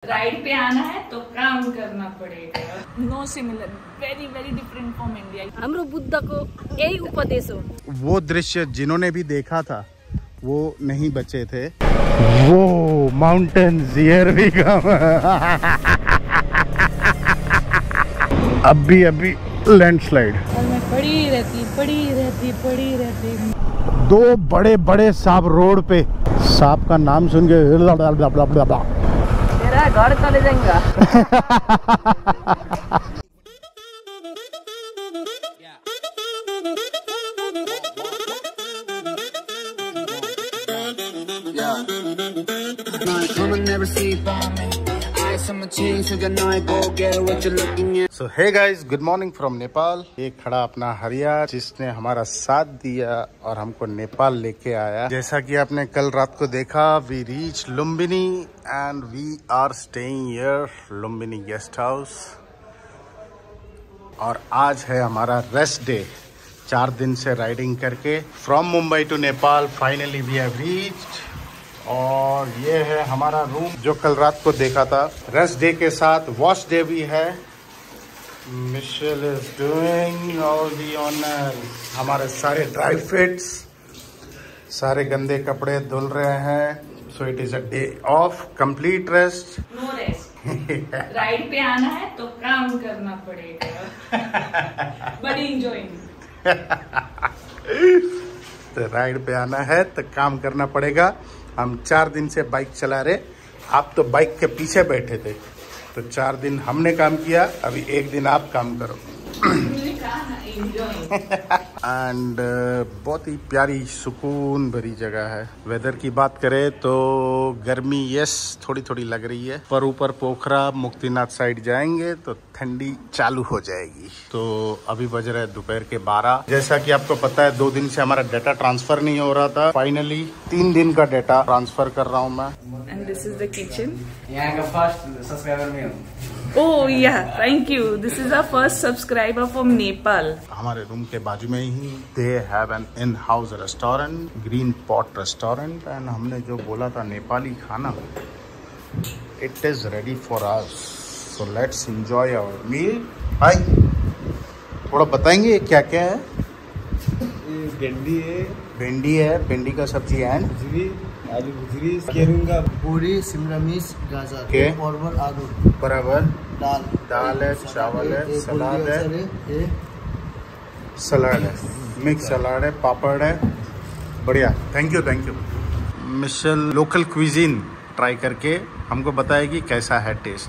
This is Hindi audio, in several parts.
राइड पे आना है तो काम करना पड़ेगा। No similar, very very different from India. हाम्रो बुद्धको यही उपदेश हो। वो दृश्य जिन्होंने भी देखा था वो नहीं बचे थे। वो माउंटेन्स हियर वी कम। अभी लैंडस्लाइड और मैं पड़ी रहती। दो बड़े बड़े सांप रोड पे। सांप का नाम सुन के मेरा घर चले जाएगा। So hey guys, good morning from Nepal। ये खड़ा अपना हरिया जिसने हमारा साथ दिया और हमको नेपाल लेके आया। जैसा कि आपने कल रात को देखा, we reach Lumbini and we are staying here Lumbini guest house. और आज है हमारा रेस्ट डे। 4 दिन से राइडिंग करके from Mumbai to Nepal finally we have reached. और ये है हमारा रूम जो कल रात को देखा था। रेस्ट डे के साथ वॉश डे भी है। Michelle is doing all the honour. हमारे सारे ड्राई फिट्स, सारे गंदे कपड़े धुल रहे हैं। So it is a day of complete rest. No rest. Ride पे आना है तो काम करना पड़ेगा। बड़ी इंजॉयिंग। तो राइड पे आना है तो काम करना पड़ेगा। हम 4 दिन से बाइक चला रहे। आप तो बाइक के पीछे बैठे थे, तो 4 दिन हमने काम किया, अभी 1 दिन आप काम करो। एंड बहुत ही प्यारी सुकून भरी जगह है। वेदर की बात करें तो गर्मी यस थोड़ी थोड़ी लग रही है, पर ऊपर पोखरा मुक्तिनाथ साइड जाएंगे तो ठंडी चालू हो जाएगी। तो अभी बज रहे हैं दोपहर के 12। जैसा कि आपको पता है 2 दिन से हमारा डाटा ट्रांसफर नहीं हो रहा था। फाइनली 3 दिन का डाटा ट्रांसफर कर रहा हूँ मैं। And this is the kitchen. यहाँ का फर्स्ट सब्सक्राइबर में हूँ। Oh yeah, thank you. This is our first subscriber from Nepal. हमारे रूम के बाजू में ही they have an in-house restaurant, Green Pot Restaurant, and हमने जो बोला था नेपाली खाना, it is ready for us. So let's enjoy our meal. Hi. थोड़ा बताएंगे क्या क्या है? भिंडी है, भिंडी का सब्जी है, आलू भुजरी, केरूंगा, पूरी, शिमला मिर्च, गाजर, परवल, आलू, बराबर, दाल है, चावल है, सलाद है, मिक्स सलाद है, पापड़ है। बढ़िया, thank you. Michelle local cuisine try करके हमको बताएगी कैसा है टेस्ट।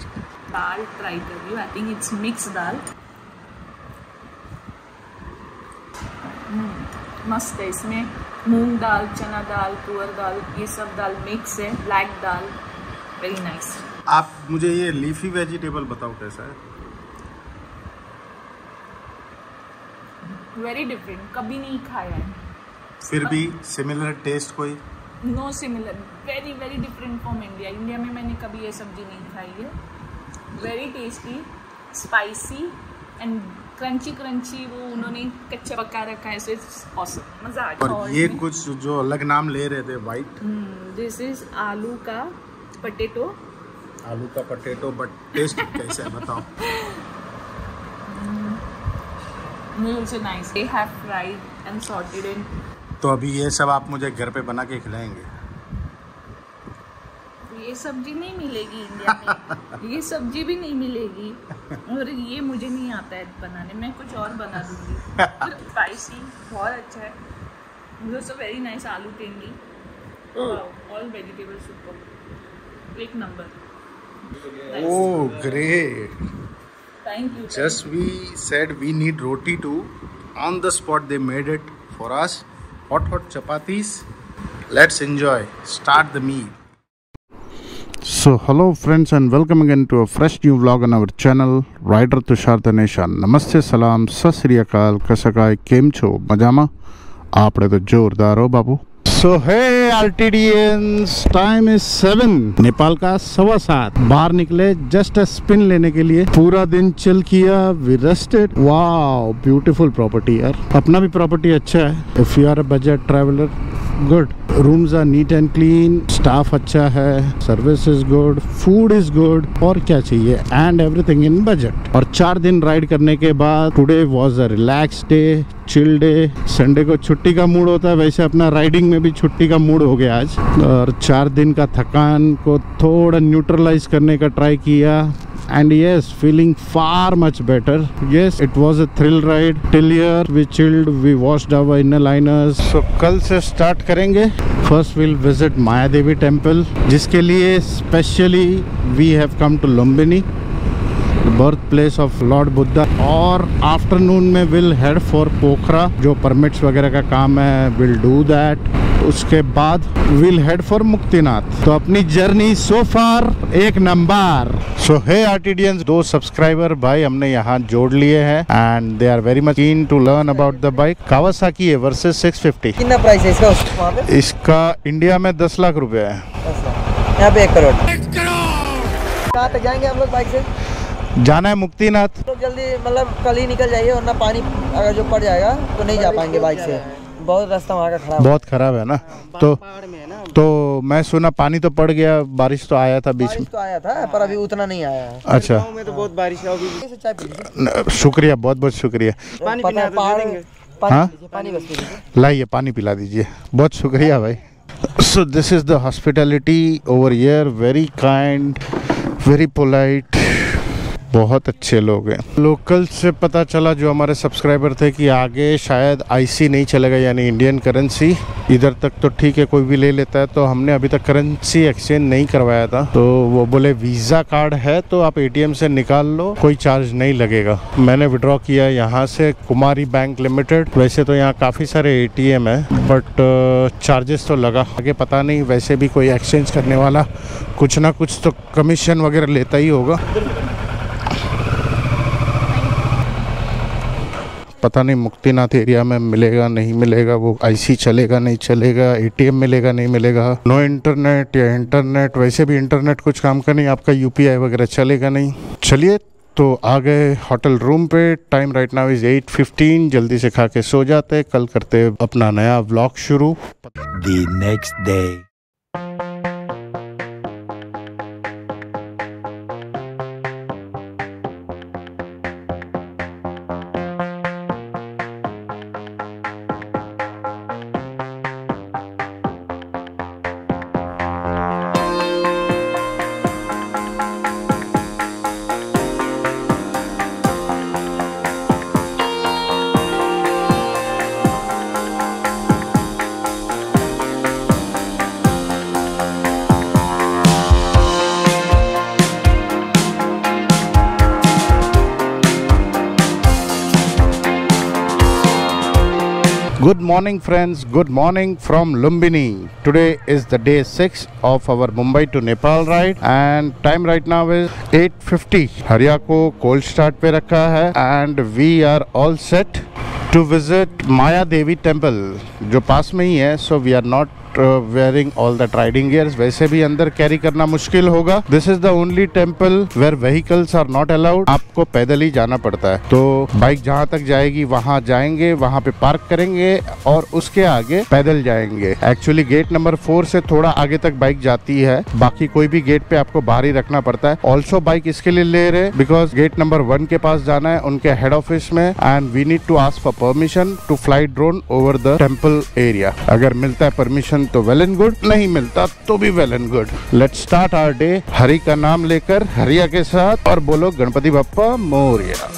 दाल ट्राई कर रही हूँ। आई थिंक इट्स मिक्स दाल। मस्त है। इसमें मूंग दाल, चना दाल, तुअर दाल, ये सब दाल मिक्स है। ब्लैक दाल, वेरी नाइस। आप मुझे ये लीफी वेजिटेबल बताओ कैसा है? वेरी डिफरेंट, कभी नहीं खाया है। फिर भी सिमिलर टेस्ट कोई? No similar, very very different from India. India में मैंने कभी ये सब्जी नहीं खाई है। Very tasty, spicy and crunchy. वो उन्होंने कच्चा पका रखा है, सो इट्स ऑसम। मजा आ गया। और ये कुछ जो अलग नाम ले रहे थे, वाइट, दिस इज आलू का पटेटो। बट टेस्ट कैसा है बताओ? Also nice. They have fried and sorted in. तो अभी ये सब आप मुझे घर पे बना के खिलाएंगे? ये सब्जी नहीं मिलेगी इंडिया में। ये सब्जी भी नहीं मिलेगी। और ये मुझे नहीं आता है बनाने, मैं कुछ और बना दूंगी। स्पाइसी, बहुत अच्छा है। Also very nice आलू टिंडी। All vegetable super। एक number. Oh great। Thank you. Just we said we need roti too. On the spot they made it for us. Hot chapatis. Let's enjoy. Start the meal. So hello friends and welcome again to a fresh new vlog on our channel Rider Tushar Tanesha. Namaste, salam, sat sri akal, kasakai, kem cho, majama? आपने तो जोरदार हो बाबू। So hey RTDians, time is 7, Nepal का 7:15। बाहर निकले जस्ट अ स्पिन लेने के लिए, पूरा दिन चिल किया, we rested. Wow, beautiful property यार, अपना भी प्रॉपर्टी अच्छा है। If you are a budget traveller, good. Rooms are neat and clean, staff अच्छा है, service is good, food is good, और क्या चाहिए, एंड एवरीथिंग इन बजट। और 4 दिन राइड करने के बाद today was a relax day, chill day. Sunday को छुट्टी का मूड होता है, वैसे अपना राइडिंग में भी छुट्टी का मूड हो गया आज। और 4 दिन का थकान को थोड़ा न्यूट्रलाइज करने का ट्राई किया, and yes, feeling far much better. Yes, it was a thrill ride till here. We chilled, we washed our inner liners. So कल से स्टार्ट करेंगे। First we'll visit माया देवी टेम्पल, जिसके लिए specially we have come to Lumbini, the birthplace of Lord Buddha। और आफ्टरनून में we'll head for पोखरा, जो परमिट्स वगैरह का काम है, we'll do that। उसके बाद we'll head for मुक्तिनाथ। तो अपनी जर्नी सो फार एक number. So hey RTDians, 2 subscriber भाई हमने यहाँ जोड़ लिए हैं and they are very much keen to learn about the bike. Kawasaki है वर्सेस 650। कितना प्राइस है इसका वहाँ पे? इसका इंडिया में 10 लाख रुपए है, यहाँ पे 1 करोड़। कहाँ तक जाएंगे हम लोग बाइक से? जाना है मुक्तिनाथ। तो जल्दी मतलब कल ही निकल जाइए, वरना पानी अगर जो पड़ जाएगा तो नहीं जा पाएंगे बाइक से। बहुत रास्ता वहाँ का खराब, बहुत खराब है ना। तो मैं सुना पानी तो पड़ गया, बारिश तो आया था बीच में। तो आया था पर अभी उतना नहीं आया है। अच्छा, गाँव में तो बहुत बारिश है। चाय पी लीजिए। शुक्रिया, बहुत बहुत शुक्रिया। पानी पीना है तो दे देंगे। हाँ? पानी बस पी लीजिए। लाइए पानी पिला दीजिए, बहुत शुक्रिया भाई। सो this is the hospitality over here, very kind, very polite, बहुत अच्छे लोग हैं। लोकल से पता चला, जो हमारे सब्सक्राइबर थे, कि आगे शायद IC नहीं चलेगा, यानी इंडियन करेंसी। इधर तक तो ठीक है, कोई भी ले लेता है। तो हमने अभी तक करेंसी एक्सचेंज नहीं करवाया था, तो वो बोले वीज़ा कार्ड है तो आप ATM से निकाल लो, कोई चार्ज नहीं लगेगा। मैंने विड्रॉ किया यहाँ से कुमारी बैंक लिमिटेड। वैसे तो यहाँ काफ़ी सारे ATM है, बट चार्जेस तो लगा। आगे पता नहीं, वैसे भी कोई एक्सचेंज करने वाला कुछ ना कुछ तो कमीशन वगैरह लेता ही होगा। पता नहीं मुक्तिनाथ एरिया में मिलेगा नहीं मिलेगा, वो IC चलेगा नहीं चलेगा, ATM मिलेगा नहीं मिलेगा, नो इंटरनेट या इंटरनेट। वैसे भी इंटरनेट कुछ काम का नहीं, आपका UPI वगैरह चलेगा नहीं। चलिए, तो आ गए होटल रूम पे। Time right now is 8:15। जल्दी से खा के सो जाते, कल करते अपना नया व्लॉग शुरू। The next day. Good morning friends, good morning from Lumbini. Today is the day 6 of our Mumbai to Nepal ride and time right now is 8:50. हरिया को cold start पे रखा है and we are all set to visit Maya Devi Temple, जो पास में ही है। So we are not wearing all that riding gears। वैसे भी अंदर कैरी करना मुश्किल होगा। This is the only temple where vehicles are not allowed। आपको पैदल ही जाना पड़ता है। तो बाइक जहाँ तक जाएगी वहाँ जाएंगे, वहाँ पे पार्क करेंगे और उसके आगे पैदल जाएंगे। एक्चुअली गेट नंबर 4 से थोड़ा आगे तक बाइक जाती है, बाकी कोई भी गेट पे आपको बाहर ही रखना पड़ता है। ऑल्सो बाइक इसके लिए ले रहे बिकॉज गेट नंबर 1 के पास जाना है उनके हेड ऑफिस में and we need to ask for permission to fly drone over the temple area. अगर मिलता है परमिशन तो वेल एंड गुड, नहीं मिलता तो भी well and good. Let's start our day Hari का नाम लेकर, हरिया के साथ, और बोलो Ganpati Bappa Morya.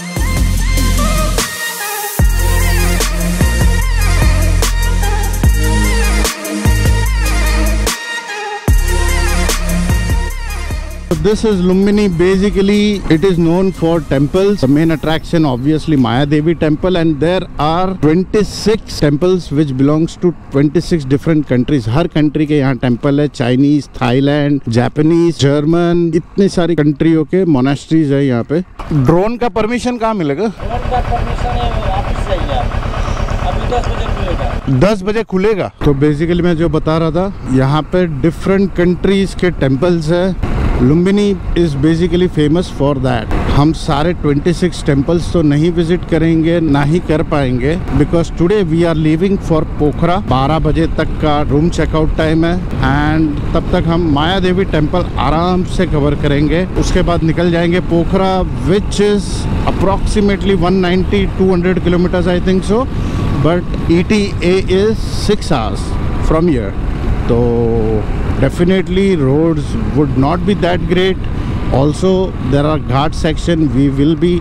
This is Lumbini. Basically it is known for temples. The main attraction obviously Maya Devi temple and there are 26 temples which belongs to 26 different countries. Her country के यहाँ temple है, Chinese, Thailand, Japanese, German, इतने सारी कंट्रियों के monasteries है यहाँ पे। ड्रोन का परमिशन कहाँ मिलेगा? ड्रोन का परमिशन है ऑफिस से ही, अभी 10 बजे 10 बजे खुलेगा। तो बेसिकली मैं जो बता रहा था, यहाँ पे डिफरेंट कंट्रीज के टेम्पल्स है। Lumbini is basically famous for that. हम सारे 26 टेम्पल्स तो नहीं विजिट करेंगे, ना ही कर पाएंगे, because today we are leaving for Pokhara. 12 बजे तक का रूम चेकआउट टाइम है एंड तब तक हम माया देवी टेम्पल आराम से कवर करेंगे। उसके बाद निकल जाएंगे Pokhara, which is approximately 190-200 kilometres I think so, but ETA is 6 hours from here. So definitely roads would not be that great. Also there are ghat section, we will be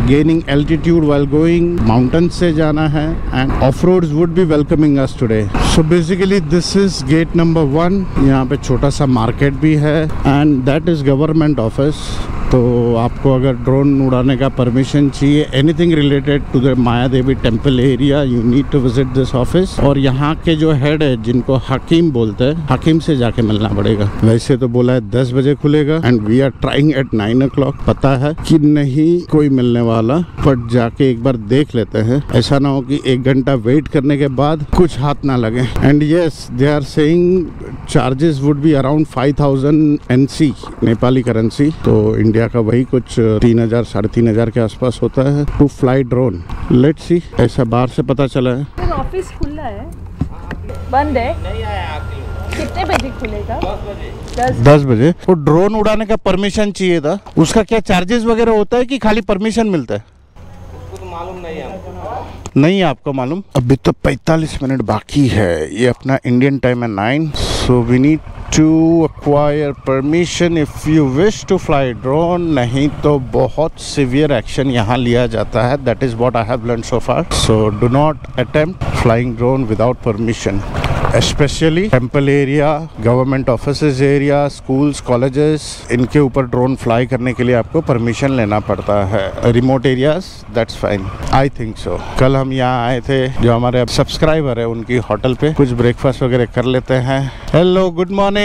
gaining altitude while going, mountains से जाना है, and off-roads would be welcoming us today. So basically this is gate number 1. यहाँ पे छोटा सा मार्केट भी है and that is government office. तो आपको अगर ड्रोन उड़ाने का परमिशन चाहिए, anything related to the Maya Devi temple area, you need to visit this office. और यहाँ के जो हेड है, जिनको हकीम बोलते हैं, हकीम से जाके मिलना पड़ेगा। वैसे तो बोला है 10 बजे खुलेगा and we are trying at 9 o'clock। पता है कि नहीं कोई मिलने वाला, बट जाके एक बार देख लेते हैं। ऐसा ना हो कि 1 घंटा वेट करने के बाद कुछ हाथ ना लगे। And yes, they are saying charges would be around 5000 NC, Nepali currency. तो इंडिया का वही कुछ 3000-3500 के आसपास होता है to fly drone. Let's see, ऐसा बाहर से पता चला है। ऑफिस खुला है, बंद है? कितने बजे खुलेगा? 10 बजे। तो ड्रोन उड़ाने का परमिशन चाहिए था, उसका क्या चार्जेस वगैरह होता है कि खाली परमिशन मिलता है? तो मालूम नहीं है। नहीं है आपको मालूम? अभी तो 45 मिनट बाकी है। ये अपना इंडियन टाइम है 9, so we need to acquire permission if you wish to fly drone। नहीं तो बहुत severe action यहाँ लिया जाता है। That is what I have learned so far. So do not attempt flying drone without permission, especially temple area, government offices area, schools, colleges। इनके ऊपर ड्रोन फ्लाई करने के लिए आपको परमिशन लेना पड़ता है। Remote areas that's fine, I think so। कल हम यहाँ आए थे, जो हमारे सब्सक्राइबर है उनकी होटल पे, कुछ ब्रेकफास्ट वगैरह कर लेते हैं। Hello, good morning.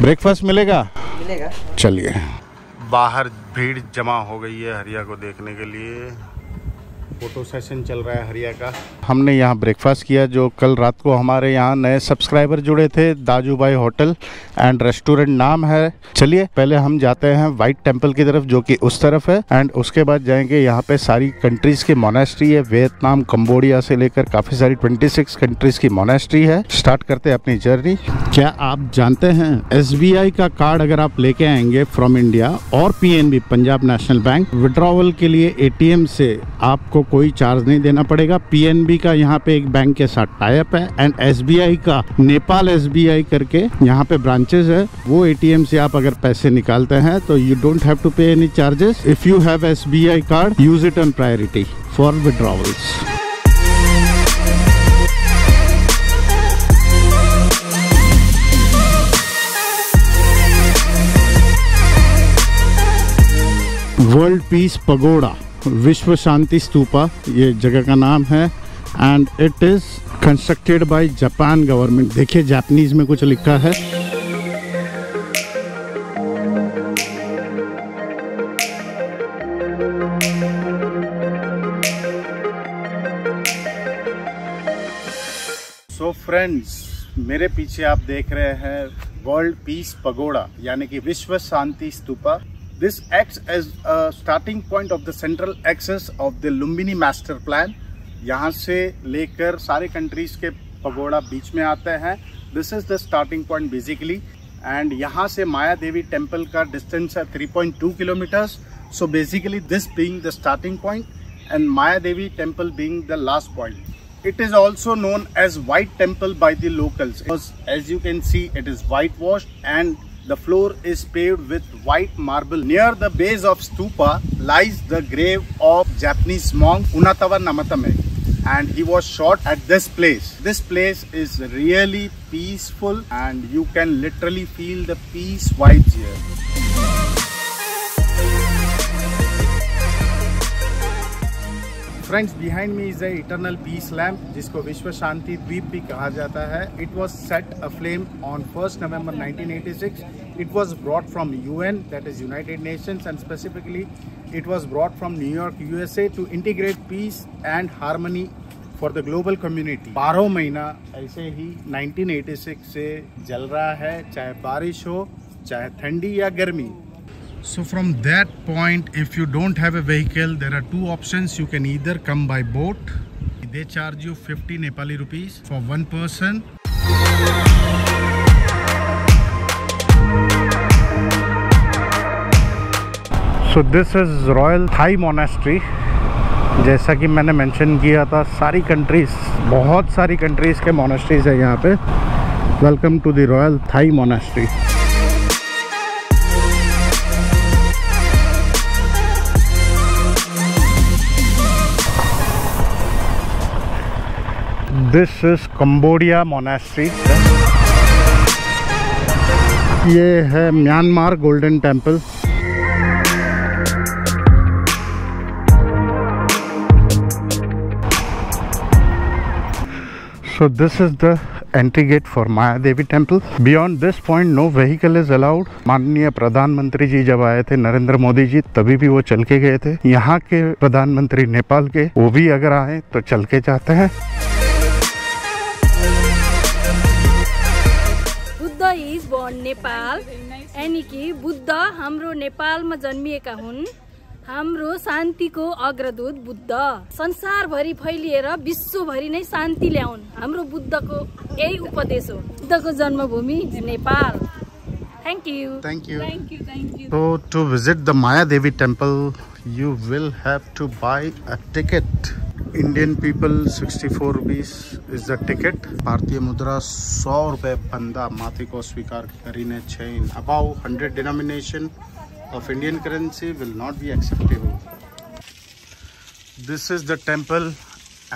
ब्रेकफास्ट मिलेगा? मिलेगा। चलिए। बाहर भीड़ जमा हो गई है हरिया को देखने के लिए। फोटो सेशन चल रहा है हरिया का। हमने यहाँ ब्रेकफास्ट किया, जो कल रात को हमारे यहाँ नए सब्सक्राइबर जुड़े थे। दाजू भाई होटल एंड रेस्टोरेंट नाम है। चलिए पहले हम जाते हैं वाइट टेम्पल की तरफ, जो कि उस तरफ है, एंड उसके बाद जाएंगे यहाँ पे सारी कंट्रीज की मोनेस्ट्री है। वियतनाम, कंबोडिया से लेकर काफ़ी सारी 26 कंट्रीज की मोनेस्ट्री है। स्टार्ट करते हैं अपनी जर्नी। क्या आप जानते हैं SBI का कार्ड अगर आप लेके आएंगे फ्रॉम इंडिया और PNB, Punjab national bank, withdrawal के लिए ATM से आपको कोई चार्ज नहीं देना पड़ेगा। PNB का यहाँ पे एक बैंक के साथ टाई अप है एंड SBI का नेपाल SBI करके यहाँ पे ब्रांचेस है। वो ATM से आप अगर पैसे निकालते हैं तो यू डोंट हैव टू पे any charges. If you have SBI card, use it on priority for withdrawals. World peace pagoda, विश्व शांति स्तूपा ये जगह का नाम है and it is constructed by Japan government. देखिए जापानीज में कुछ लिखा है। सो फ्रेंड्स, मेरे पीछे आप देख रहे हैं वर्ल्ड पीस पगोड़ा, यानी कि विश्व शांति stupa. This acts as a starting point of the central axis of the Lumbini master plan। यहाँ से लेकर सारे कंट्रीज के पगोड़ा बीच में आते हैं। This is the starting point basically। and यहाँ से माया देवी टेम्पल का डिस्टेंस है 3.2 kilometres. So basically this being the starting point and Maya Devi temple being the last point। It is also known as White Temple by the locals because as you can see it is whitewashed and the floor is paved with white marble. Near the base of stupa lies the grave of Japanese monk Unatawa Namatame and he was shot at this place. This place is really peaceful and you can literally feel the peace vibes here. Friends, behind me is the eternal peace lamp जिसको विश्व शांति द्वीप भी कहा जाता है। It was set aflame on 1st November 1986. It was brought from UN, that is United Nations, and specifically it was brought from New York, USA to integrate peace and harmony for the global community 12 महीना ऐसे ही 1986 से जल रहा है, चाहे बारिश हो, चाहे ठंडी या गर्मी। So from that point, if you don't have a vehicle, there are two options. You can either come by boat. They charge you 50 Nepali rupees for one person. So this is Royal Thai Monastery. जैसा कि मैंने मेंशन किया था, सारी कंट्रीज, बहुत सारी कंट्रीज के मोनास्ट्रीज है यहाँ पे। Welcome to the royal Thai monastery. This is Cambodia monastery. ये है Myanmar golden temple. So this is the entry gate for Maya Devi temple. Beyond this point no vehicle is allowed. माननीय प्रधानमंत्री जी जब आए थे, नरेंद्र मोदी जी, तभी भी वो चल के गए थे। यहाँ के प्रधानमंत्री नेपाल के, वो भी अगर आए तो चल के जाते हैं। बुद्ध इज बोर्न नेपाल, यानी कि बुद्ध हाम्रो नेपालमा जन्मिएका हुन्। हाम्रो शान्तिको अग्रदूत बुद्ध संसारभरि फैलिएर विश्वभरि नै शान्ति ल्याउन्। हाम्रो बुद्धको यही उपदेश हो। बुद्धको जन्मभूमि Nepal. Thank you. Thank you. Thank you, thank you. So to visit the Maya Devi temple, you will have to buy a ticket. Indian people 64 rupees is the ticket. भारतीय मुद्रा 100 रुपए बंदा माथे को स्वीकार करीने छैन। Above 100 denomination of Indian currency will not be acceptable. This is the temple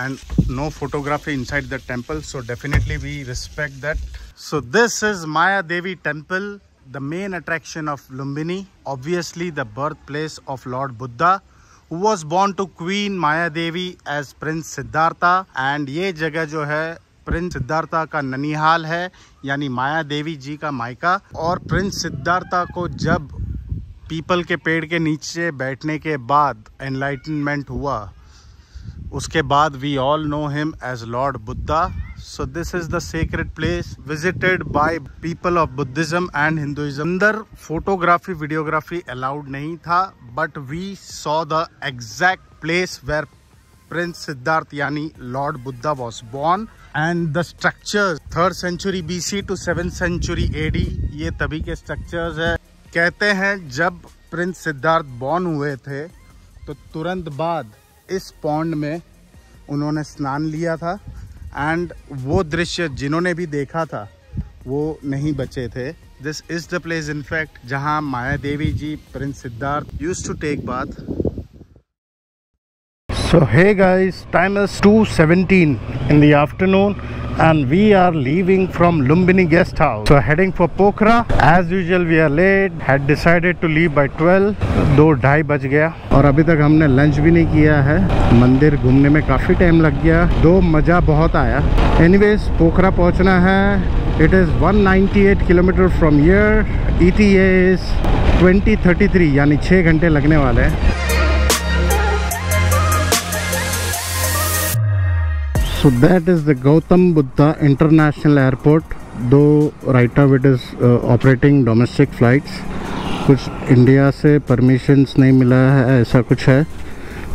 and no photography inside the temple, so definitely we respect that. So this is Maya Devi temple, the main attraction of Lumbini, obviously the birthplace of Lord Buddha, who was born to Queen Maya Devi as Prince Siddhartha. And ये जगह जो है प्रिंस सिद्धार्था का ननिहाल है, यानी माया देवी जी का मायका। और प्रिंस सिद्धार्था को जब पीपल के पेड़ के नीचे बैठने के बाद एनलाइटनमेंट हुआ, उसके बाद we all know him as lord Buddha. So this is the sacred place visited by people of Buddhism and Hinduism. अंदर फोटोग्राफी वीडियोग्राफी अलाउड नहीं था, but we saw the exact place where prince Siddhartha यानी lord Buddha was born. And the structures 3rd century BC to 7th century AD, ये तभी के स्ट्रक्चर्स है। कहते हैं जब प्रिंस सिद्धार्थ बॉर्न हुए थे तो तुरंत बाद इस पॉन्ड में उन्होंने स्नान लिया था। एंड वो दृश्य जिन्होंने भी देखा था वो नहीं बचे थे। This is the place in fact जहां Maya Devi ji prince Siddhartha used to take bath. So hey guys, time is 2:17 in the afternoon and we are leaving from Lumbini guest house. So heading for Pokhara. As usual we are late. Had decided to leave by 12. 2:30 बज गया और अभी तक हमने लंच भी नहीं किया है। मंदिर घूमने में काफ़ी टाइम लग गया, दो मज़ा बहुत आया। Anyways, पोखरा पहुंचना है। It is 198 kilometre from here. ETA is 20:33, यानी 6 घंटे लगने वाले हैं। So that is the Gautam Buddha International Airport. Though right now it is operating domestic flights. कुछ इंडिया से परमिशंस नहीं मिला है, ऐसा कुछ है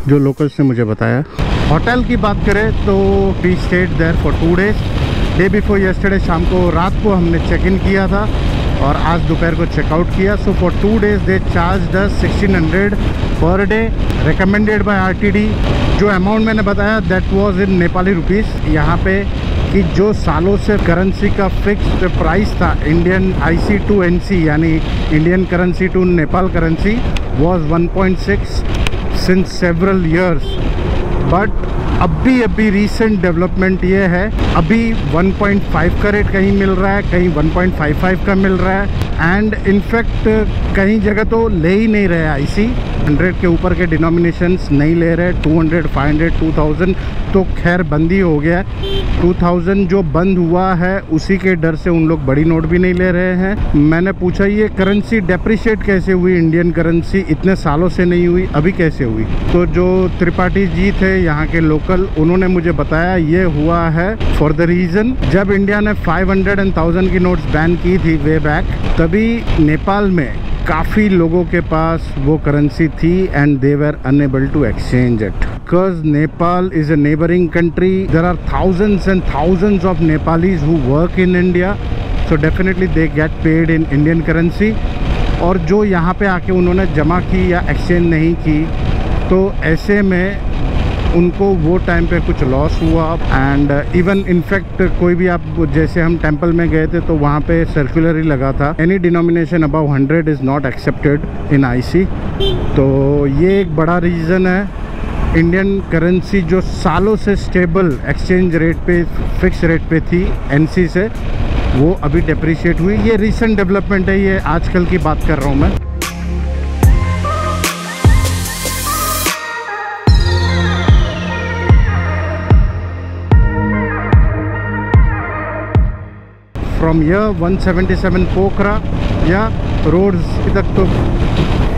जो लोकल्स ने मुझे बताया। होटल की बात करें तो we stayed there for 2 days. Day before yesterday शाम को, रात को हमने चेक इन किया था और आज दोपहर को चेकआउट किया। So for 2 days they charge 1600 per day, recommended by RTD। जो अमाउंट मैंने बताया that was in Nepali rupees. यहाँ पे कि जो सालों से करेंसी का फिक्स्ड प्राइस था, इंडियन IC टू NC यानी Indian currency to Nepal currency, was 1.6 since several years. But अभी रिसेंट डेवलपमेंट ये है, अभी 1.5 का रेट कहीं मिल रहा है, कहीं 1.55 का मिल रहा है। एंड इनफैक्ट कहीं जगह तो ले ही नहीं रहे IC, 100 के ऊपर के डिनोमिनेशंस नहीं ले रहे। 200, 500, 2000 तो खैर बंद ही हो गया। 2000 जो बंद हुआ है उसी के डर से उन लोग बड़ी नोट भी नहीं ले रहे हैं। मैंने पूछा ये करेंसी डेप्रिशिएट कैसे हुई, इंडियन करेंसी इतने सालों से नहीं हुई, अभी कैसे हुई? तो जो त्रिपाठी जी थे यहाँ के लोकल लोकल, उन्होंने मुझे बताया ये हुआ है फॉर द रीज़न जब इंडिया ने 500 and 1000 की नोट्स बैन की थी वे बैक, तभी नेपाल में काफ़ी लोगों के पास वो करेंसी थी and they were unable to exchange it because Nepal is a neighbouring country. There are thousands and thousands of Nepalis who work in India, so definitely they get paid in Indian currency. और जो यहाँ पे आके उन्होंने जमा की या एक्सचेंज नहीं की, तो ऐसे में उनको वो टाइम पे कुछ लॉस हुआ. एंड इवन इनफैक्ट कोई भी आप जैसे हम टेंपल में गए थे तो वहाँ पे सर्कुलर ही लगा था, any denomination above 100 is not accepted in IC. तो ये एक बड़ा रीज़न है. इंडियन करेंसी जो सालों से स्टेबल एक्सचेंज रेट पे, फिक्स रेट पे थी NC से, वो अभी डेप्रिशिएट हुई. ये रीसेंट डेवलपमेंट है, ये आजकल की बात कर रहा हूँ मैं. फ्रॉम यर 177 पोखरा या रोड्स तक तो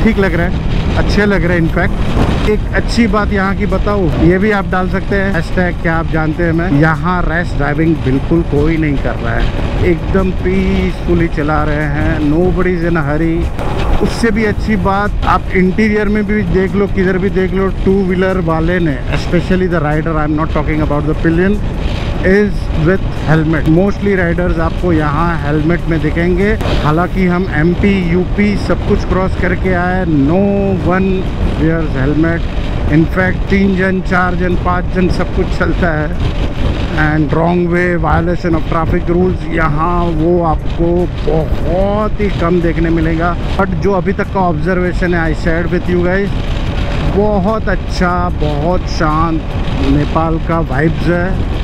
ठीक लग रहा है, अच्छे लग रहे हैं. इनफैक्ट एक अच्छी बात यहाँ की बताओ, ये भी आप डाल सकते हैं हैशटैग, क्या आप जानते हैं मैं, यहाँ रैश ड्राइविंग बिल्कुल कोई नहीं कर रहा है, एकदम पीसफुली चला रहे हैं, नोबडी इज इन अ हरी. उससे भी अच्छी बात आप इंटीरियर में भी देख लो, किधर भी देख लो, 2 व्हीलर वाले ने, specially the rider, I am not talking about the pillion, is with helmet. Mostly riders आपको यहाँ हेलमेट में दिखेंगे. हालांकि हम MP UP सब कुछ क्रॉस करके आए, no one wears helmet. In fact 3 जन 4 जन 5 जन सब कुछ चलता है. And wrong way, violation of traffic rules, यहाँ वो आपको बहुत ही कम देखने मिलेगा. बट जो अभी तक का ऑब्जर्वेशन है, I shared with you guys, बहुत अच्छा, बहुत शांत नेपाल का वाइब्स है.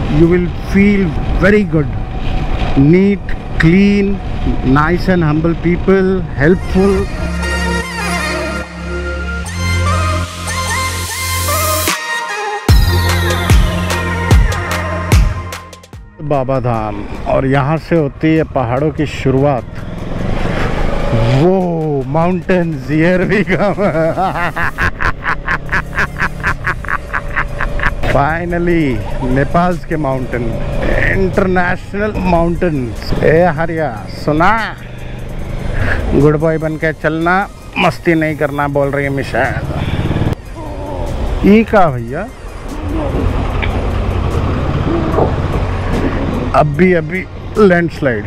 You will feel very good, neat, clean, nice and humble people, helpful. Baba Dham, और यहाँ से होती है पहाड़ों की शुरुआत. वो mountains, here we come. Finally Nepal के माउंटेन, इंटरनेशनल माउंटेन्स. ए हरिया सुना, गुड बॉय बन के चलना, मस्ती नहीं करना बोल रही है मिशाल. ई का भैया अभी लैंडस्लाइड.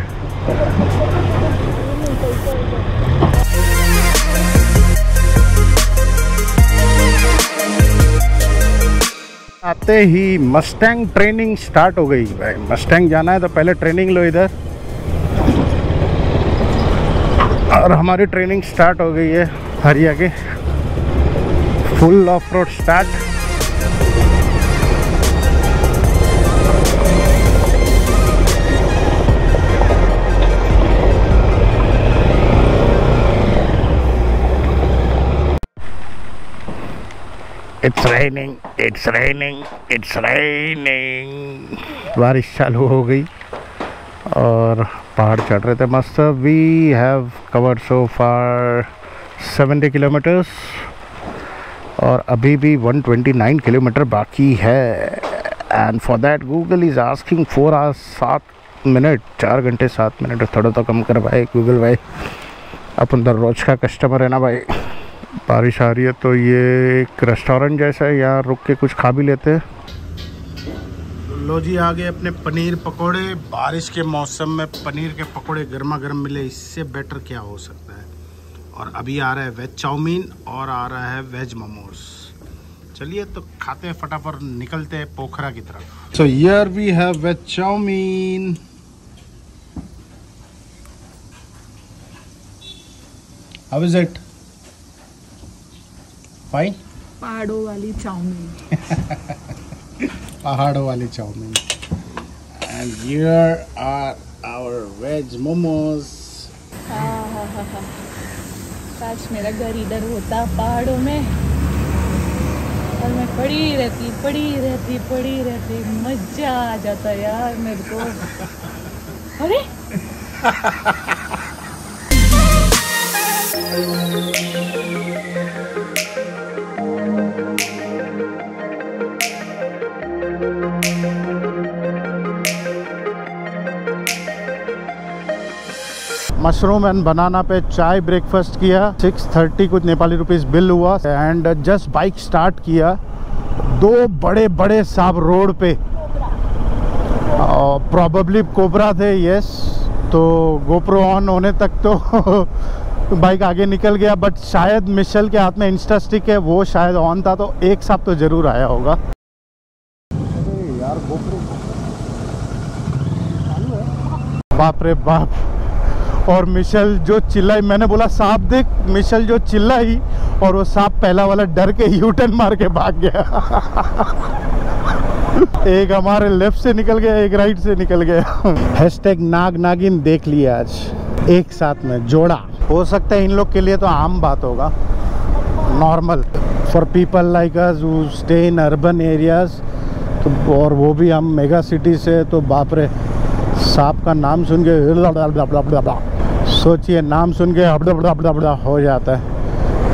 आते ही मस्टैंग ट्रेनिंग स्टार्ट हो गई. भाई मस्टैंग जाना है तो पहले ट्रेनिंग लो इधर. और हमारी ट्रेनिंग स्टार्ट हो गई है हरिया के. Full of road start. It's raining, it's raining, it's raining. बारिश चालू हो गई और पहाड़ चढ़ रहे थे मस्त. We have covered so far 70 kilometres और अभी भी 129 किलोमीटर बाकी है. And for that Google is asking 4 hours 7 minute, 4 घंटे 7 मिनट. थोड़ा तो कम कर भाई गूगल भाई, अपन दररोज का कस्टमर है ना भाई. बारिश आ रही है तो ये एक रेस्टोरेंट जैसा है, यहाँ रुक के कुछ खा भी लेते हैं. लो जी, आ गए अपने पनीर पकोड़े. बारिश के मौसम में पनीर के पकोड़े गर्मा गर्म मिले, इससे बेटर क्या हो सकता है. और अभी आ रहा है वेज चाउमीन और आ रहा है वेज मोमोज. चलिए तो खाते हैं, फटाफट निकलते हैं पोखरा की तरफ. So here we have veg chowmein. How is it? Fine. पहाड़ों वाली चाउमीन. पहाड़ों वाली chowmein. And here are our veg momos. काश मेरा घर इधर होता पहाड़ों में और मैं पड़ी रहती, मजा आ जाता यार मेरे को. अरे मशरूम एंड बनाना पे चाय ब्रेकफास्ट किया। 630 कुछ नेपाली रुपीस बिल हुआ एंड जस्ट बाइक स्टार्ट किया। दो बड़े बड़े सांप रोड पे, प्रॉबेबली कोबरा थे, यस। तो गोप्रो ऑन होने तक तो बाइक आगे निकल गया, बट शायद मिशेल के हाथ में इंस्टा स्टिक है, वो शायद ऑन था, तो एक सांप तो जरूर आया होगा। यार गोप्रो बाप रे बाप। और मिशेल जो चिल्लाई, मैंने बोला सांप देख, मिशेल जो चिल्लाई और वो सांप पहला वाला डर के यू टर्न मार के भाग गया। एक हमारे लेफ्ट से निकल गया, एक राइट से निकल गया। हैशटैग नाग नागिन देख लिया आज एक साथ में जोड़ा। हो सकता है इन लोग के लिए तो आम बात होगा, normal for people like us who stay in urban areas. तो और वो भी हम मेगा सिटी से, तो बाप रे सांप का नाम सुन के सोचिए, नाम सुन के हो जाता है।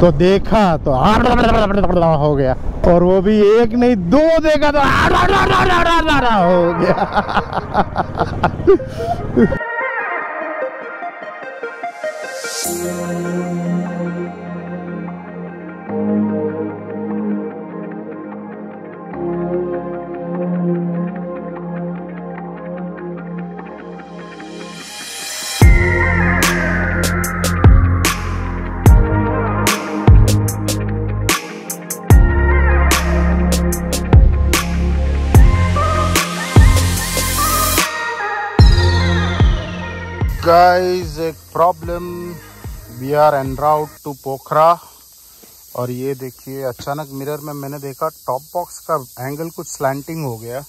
तो देखा तो हो गया, और वो भी एक नहीं दो देखा तो हो गया। गाइस एक problem, we are en route to Pokhara. और ये देखिए अचानक मिरर में मैंने देखा टॉप बॉक्स का एंगल कुछ स्लैंटिंग हो गया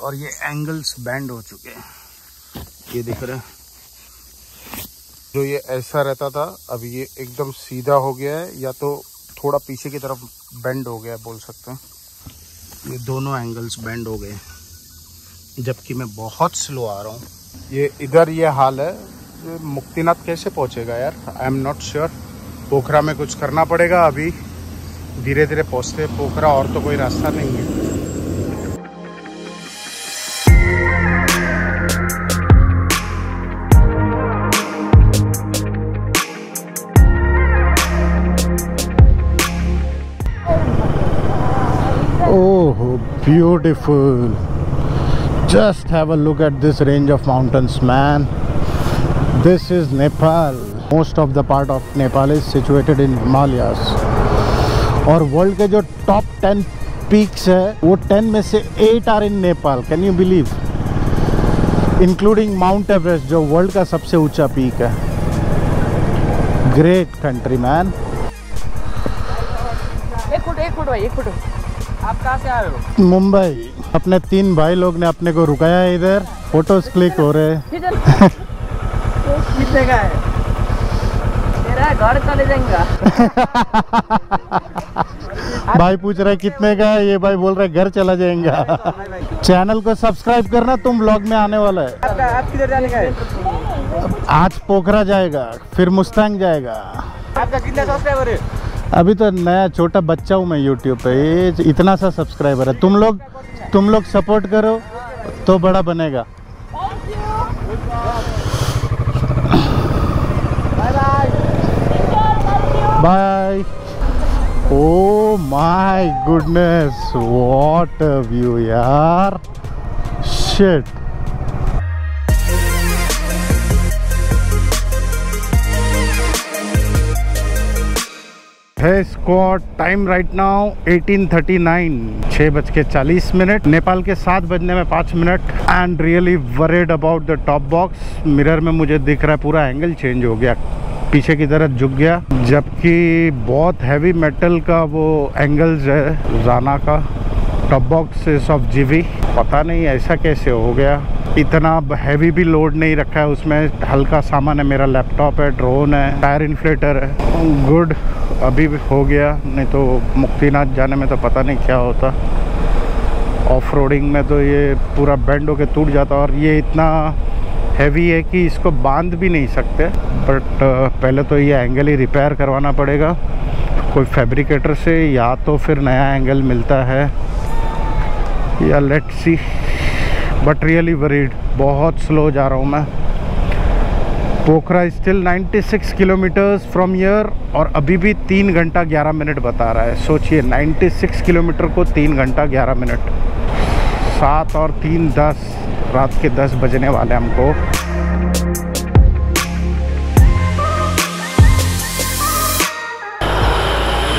और ये एंगल्स बैंड हो चुके हैं। ये दिख रहे हैं, जो ये ऐसा रहता था अब ये एकदम सीधा हो गया है, या तो थोड़ा पीछे की तरफ बेंड हो गया बोल सकते हैं। ये दोनों एंगल्स बेंड हो गए, जबकि मैं बहुत स्लो आ रहा हूँ। ये इधर ये हाल है, मुक्तिनाथ कैसे पहुंचेगा यार, आई एम नॉट श्योर। पोखरा में कुछ करना पड़ेगा, अभी धीरे धीरे पहुंचते पोखरा, और तो कोई रास्ता नहीं है। Oh, beautiful. Just have a look at this range of mountains, man. This is Nepal. Most of the part of Nepal is situated in Himalayas. और वर्ल्ड के जो टॉप 10 पीक्स है, वो 10 में से 8 are in Nepal. Can you believe? Including Mount Everest, जो वर्ल्ड का सबसे ऊंचा पीक है। Great country man. एक फुट आप कहाँ से आए हो? मुंबई। अपने 3 भाई लोग ने अपने को रुकाया है इधर, फोटोज क्लिक हो रहे हैं। कितने का है? मेरा घर चले जाएगा। भाई पूछ रहा है कितने का है, ये भाई बोल रहा है घर चला जाएगा। चैनल को सब्सक्राइब करना, तुम व्लॉग में आने वाला है। आप किधर जाने का है? आज पोखरा जाएगा, फिर मुस्तांग जाएगा। आपका कितना सब्सक्राइबर है? अभी तो नया छोटा बच्चा हूँ मैं यूट्यूब पे, ये इतना सा सब्सक्राइबर है। तुम लोग सपोर्ट करो तो बड़ा बनेगा। Bye. Oh my goodness, what a view यार, शिट। है squad time right now 18:39, 6:40। Nepal के 7 बजने में 5 मिनट। And really worried about the top box. Mirror में मुझे दिख रहा है पूरा एंगल चेंज हो गया, पीछे की तरफ झुक गया, जबकि बहुत हैवी मेटल का वो एंगल्स है जाना का। टॉप बॉक्स इज ऑफ जीवी, पता नहीं ऐसा कैसे हो गया। इतना हैवी भी लोड नहीं रखा है उसमें, हल्का सामान है, मेरा लैपटॉप है, ड्रोन है, टायर इन्फ्लेटर है। गुड, अभी भी हो गया, नहीं तो मुक्तिनाथ जाने में तो पता नहीं क्या होता। ऑफ रोडिंग में तो ये पूरा बेंड होके टूट जाता, और ये इतना हैवी है कि इसको बांध भी नहीं सकते। बट पहले तो ये एंगल ही रिपेयर करवाना पड़ेगा कोई फैब्रिकेटर से, या तो फिर नया एंगल मिलता है, या let's see. But really worried, बहुत स्लो जा रहा हूँ मैं। पोखरा स्टिल 96 किलोमीटर्स फ्रॉम हियर और अभी भी 3 घंटा 11 मिनट बता रहा है। सोचिए 96 किलोमीटर को 3 घंटा 11 मिनट। 7 और 3 10, रात के 10 बजने वाले हमको।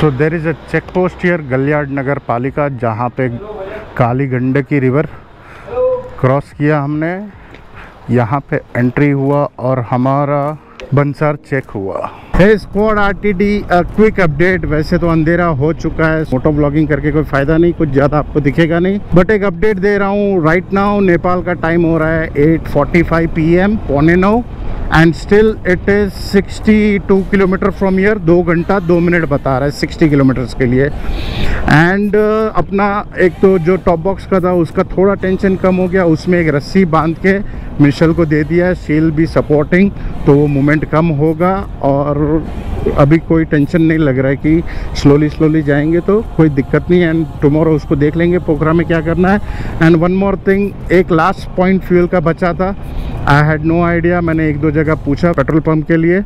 So there is a check post here, Galyang Nagar Palika, जहाँ पे काली गंडकी रिवर क्रॉस किया हमने। यहाँ पे एंट्री हुआ और हमारा बंसर चेक हुआ। हे स्क्वाड आरटीडी, क्विक अपडेट। वैसे तो अंधेरा हो चुका है, मोटो ब्लॉगिंग करके कोई फ़ायदा नहीं, कुछ ज़्यादा आपको दिखेगा नहीं, बट एक अपडेट दे रहा हूँ। राइट नाउ नेपाल का टाइम हो रहा है 8:45 PM, 8:45, and still it is 62 kilometre from here. 2 घंटा 2 मिनट बता रहा है 60 किलोमीटर्स के लिए। एंड अपना एक तो जो टॉप बॉक्स का था उसका थोड़ा टेंशन कम हो गया, उसमें एक रस्सी बांध के मिशेल को दे दिया है, शील भी सपोर्टिंग, तो वो मोमेंट कम होगा और अभी कोई टेंशन नहीं लग रहा है कि स्लोली जाएंगे तो कोई दिक्कत नहीं है। एंड टुमारो उसको देख लेंगे पोखरा में क्या करना है। एंड वन मोर थिंग, एक लास्ट पॉइंट फ्यूल का बचा था, आई हैड नो आइडिया। मैंने 1-2 जगह पूछा पेट्रोल पंप के लिए,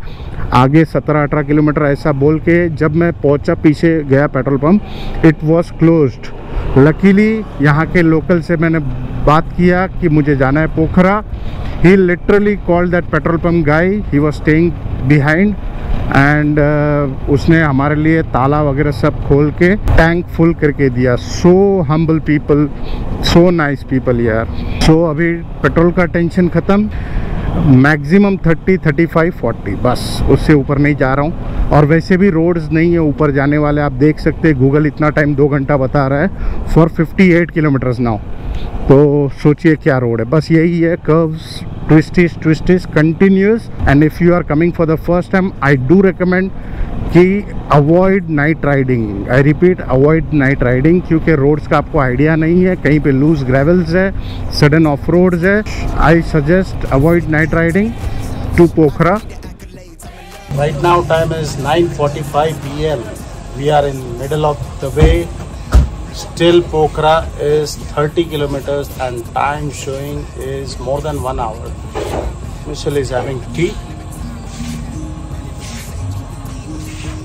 आगे 17-18 किलोमीटर ऐसा बोल के जब मैं पहुंचा, पीछे गया petrol pump, it was closed. Luckily यहाँ के लोकल से मैंने बात किया कि मुझे जाना है Pokhara. He literally called that petrol pump guy, he was staying behind, and उसने हमारे लिए ताला वगैरह सब खोल के टैंक फुल करके दिया। So humble people, so nice people यार। सो अभी पेट्रोल का टेंशन ख़त्म, मैक्सिमम 30, 35, 40, बस उससे ऊपर नहीं जा रहा हूँ। और वैसे भी रोड्स नहीं है ऊपर जाने वाले, आप देख सकते हैं गूगल इतना टाइम 2 घंटा बता रहा है फॉर 58 किलोमीटर्स नाउ। तो सोचिए क्या रोड है, बस यही है, curves, twists continues. And if you are coming for the first time, I do recommend कि avoid night riding. I repeat, avoid night riding, क्योंकि रोड्स का आपको आइडिया नहीं है, कहीं पे लूज ग्रेवल्स है, सडन ऑफ रोड्स है। I suggest avoid night riding to Pokhara. Right now time is 9:45 PM. We are in middle of the way. Still Pokhara is 30 kilometers and time showing is more than 1 hour. Michelle is having tea.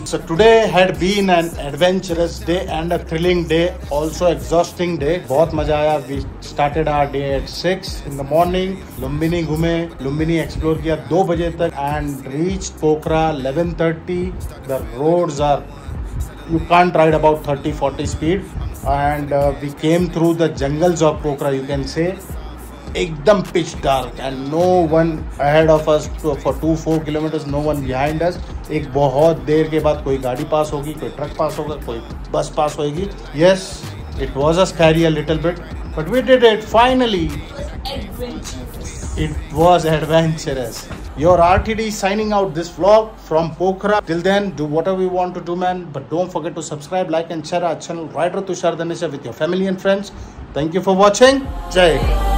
So today had been an adventurous day and a thrilling day, also exhausting day. बहुत मजा आया। We started our day at 6 in the morning. Lumbini घूमे, लुम्बिनी एक्सप्लोर किया 2 बजे तक and reached Pokhara 11:30. The roads are, you can't ride about 30-40 speed, and we came through the jungles of Pokhara, you can say. एकदम pitch dark and no one ahead of us for 2-4 kilometres, no one behind us. एक बहुत देर के बाद कोई गाड़ी पास होगी, कोई ट्रक पास होगा, कोई बस पास होगी। Yes, it was a scary a little bit, but we did it finally. It was adventurous. Your RTD signing out this vlog from Pokhara. Till then, do whatever you want to do, man. But don't forget to subscribe, like and share our channel, Rider Tushar Dhanesha, with your family and friends. Thank you for watching. Jai Hind.